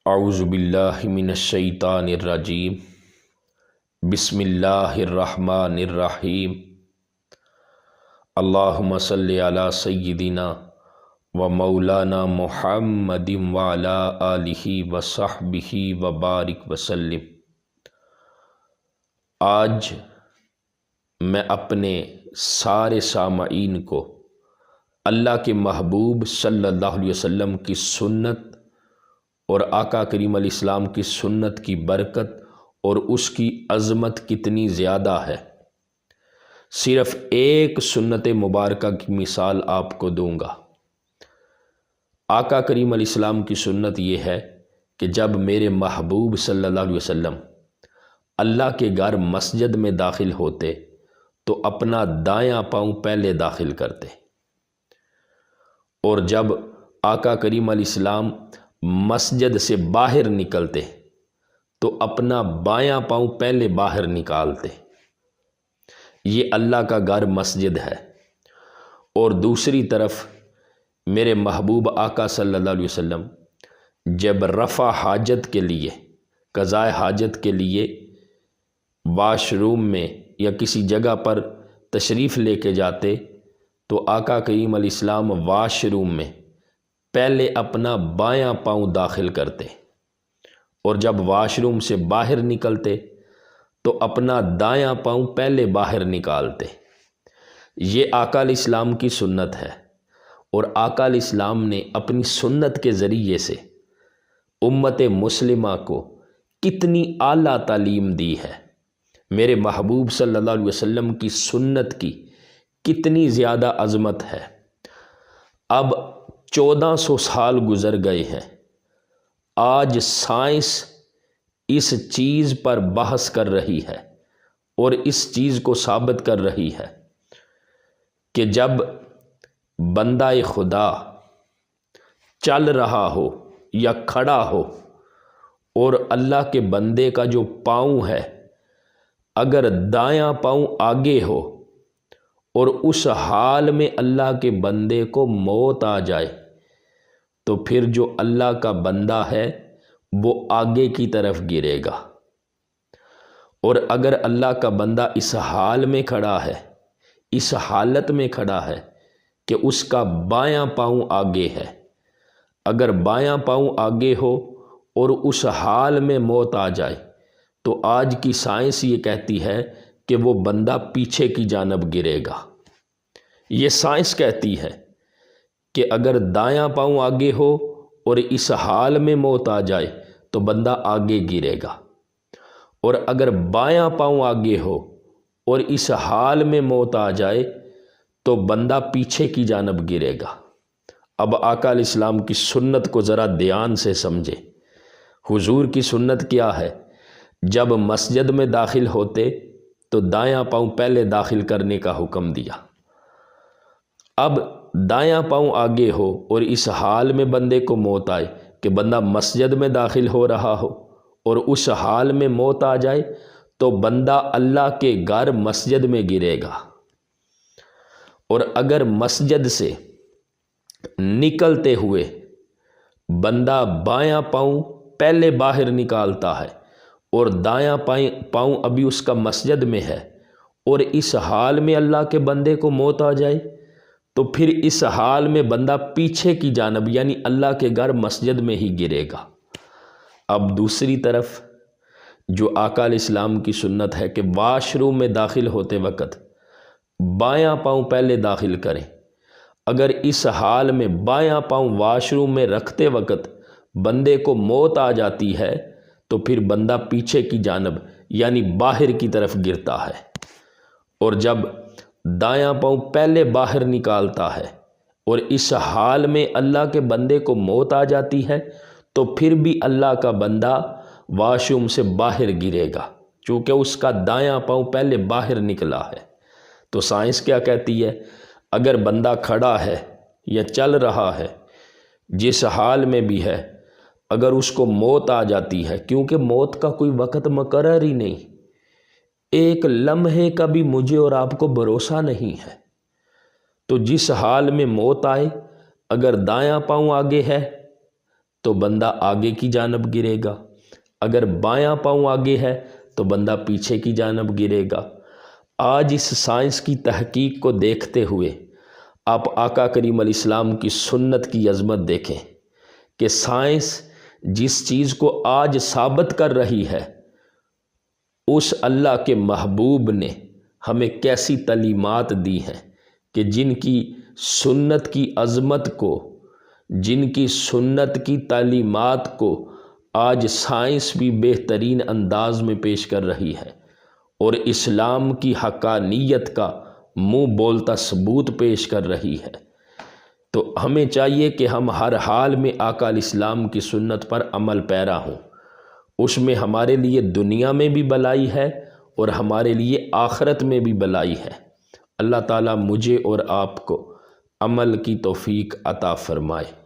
اعوذ باللہ من الشیطان الرجیم بسم اللہ الرحمن الرحیم اللہم صلی علی سیدنا و مولانا محمد وعلی آلہ وصحبہ وبارک وسلم۔ آج میں اپنے سارے سامعین کو اللہ کے محبوب صلی اللہ علیہ وسلم کی سنت اور آقا کریم علیہ السلام کی سنت کی برکت اور اس کی عظمت کتنی زیادہ ہے، صرف ایک سنت مبارکہ کی مثال آپ کو دوں گا۔ آقا کریم علیہ السلام کی سنت یہ ہے کہ جب میرے محبوب صلی اللہ علیہ وسلم اللہ کے گھر مسجد میں داخل ہوتے تو اپنا دایاں پاؤں پہلے داخل کرتے، اور جب آقا کریم علیہ السلام مسجد سے باہر نکلتے تو اپنا بایاں پاؤں پہلے باہر نکالتے۔ یہ اللہ کا گھر مسجد ہے۔ اور دوسری طرف میرے محبوب آقا صلی اللہ علیہ وسلم جب رفع حاجت کے لیے، قضاء حاجت کے لیے واش روم میں یا کسی جگہ پر تشریف لے کے جاتے تو آقا کریم علیہ السلام واش روم میں پہلے اپنا بایاں پاؤں داخل کرتے، اور جب واش روم سے باہر نکلتے تو اپنا دایاں پاؤں پہلے باہر نکالتے۔ یہ آقا علیہ السلام کی سنت ہے، اور آقا علیہ السلام نے اپنی سنت کے ذریعے سے امت مسلمہ کو کتنی اعلیٰ تعلیم دی ہے۔ میرے محبوب صلی اللہ علیہ وسلم کی سنت کی کتنی زیادہ عظمت ہے۔ اب 1400 سال گزر گئے ہیں، آج سائنس اس چیز پر بحث کر رہی ہے اور اس چیز کو ثابت کر رہی ہے کہ جب بندہ خدا چل رہا ہو یا کھڑا ہو اور اللہ کے بندے کا جو پاؤں ہے اگر دایاں پاؤں آگے ہو اور اس حال میں اللہ کے بندے کو موت آ جائے تو پھر جو اللہ کا بندہ ہے وہ آگے کی طرف گرے گا، اور اگر اللہ کا بندہ اس حال میں کھڑا ہے، اس حالت میں کھڑا ہے کہ اس کا بایاں پاؤں آگے ہے، اگر بایاں پاؤں آگے ہو اور اس حال میں موت آ جائے تو آج کی سائنس یہ کہتی ہے کہ وہ بندہ پیچھے کی جانب گرے گا۔ یہ سائنس کہتی ہے کہ اگر دایاں پاؤں آگے ہو اور اس حال میں موت آ جائے تو بندہ آگے گرے گا، اور اگر بایاں پاؤں آگے ہو اور اس حال میں موت آ جائے تو بندہ پیچھے کی جانب گرے گا۔ اب آقا علیہ السلام کی سنت کو ذرا دھیان سے سمجھے۔ حضور کی سنت کیا ہے؟ جب مسجد میں داخل ہوتے تو دایاں پاؤں پہلے داخل کرنے کا حکم دیا۔ اب دایاں پاؤں آگے ہو اور اس حال میں بندے کو موت آئے کہ بندہ مسجد میں داخل ہو رہا ہو اور اس حال میں موت آ جائے تو بندہ اللہ کے گھر مسجد میں گرے گا، اور اگر مسجد سے نکلتے ہوئے بندہ بایاں پاؤں پہلے باہر نکالتا ہے اور دایاں پاؤں ابھی اس کا مسجد میں ہے اور اس حال میں اللہ کے بندے کو موت آ جائے تو پھر اس حال میں بندہ پیچھے کی جانب یعنی اللہ کے گھر مسجد میں ہی گرے گا۔ اب دوسری طرف جو آقا علیہ السلام کی سنت ہے کہ واش روم میں داخل ہوتے وقت بایاں پاؤں پہلے داخل کریں، اگر اس حال میں بایاں پاؤں واش روم میں رکھتے وقت بندے کو موت آ جاتی ہے تو پھر بندہ پیچھے کی جانب یعنی باہر کی طرف گرتا ہے، اور جب دایاں پاؤں پہلے باہر نکالتا ہے اور اس حال میں اللہ کے بندے کو موت آ جاتی ہے تو پھر بھی اللہ کا بندہ واش روم سے باہر گرے گا، چونکہ اس کا دایاں پاؤں پہلے باہر نکلا ہے۔ تو سائنس کیا کہتی ہے؟ اگر بندہ کھڑا ہے یا چل رہا ہے، جس حال میں بھی ہے، اگر اس کو موت آ جاتی ہے، کیونکہ موت کا کوئی وقت مقرر ہی نہیں، ایک لمحے کا بھی مجھے اور آپ کو بھروسہ نہیں ہے، تو جس حال میں موت آئے اگر دایاں پاؤں آگے ہے تو بندہ آگے کی جانب گرے گا، اگر بایاں پاؤں آگے ہے تو بندہ پیچھے کی جانب گرے گا۔ آج اس سائنس کی تحقیق کو دیکھتے ہوئے آپ آقا کریم علیہ السلام کی سنت کی عظمت دیکھیں کہ سائنس جس چیز کو آج ثابت کر رہی ہے، اس اللہ کے محبوب نے ہمیں کیسی تعلیمات دی ہیں کہ جن کی سنت کی عظمت کو، جن کی سنت کی تعلیمات کو آج سائنس بھی بہترین انداز میں پیش کر رہی ہے اور اسلام کی حقانیت کا منہ بولتا ثبوت پیش کر رہی ہے۔ تو ہمیں چاہیے کہ ہم ہر حال میں آقا علیہ السلام کی سنت پر عمل پیرا ہوں، اس میں ہمارے لیے دنیا میں بھی بھلائی ہے اور ہمارے لیے آخرت میں بھی بھلائی ہے۔ اللہ تعالیٰ مجھے اور آپ کو عمل کی توفیق عطا فرمائے۔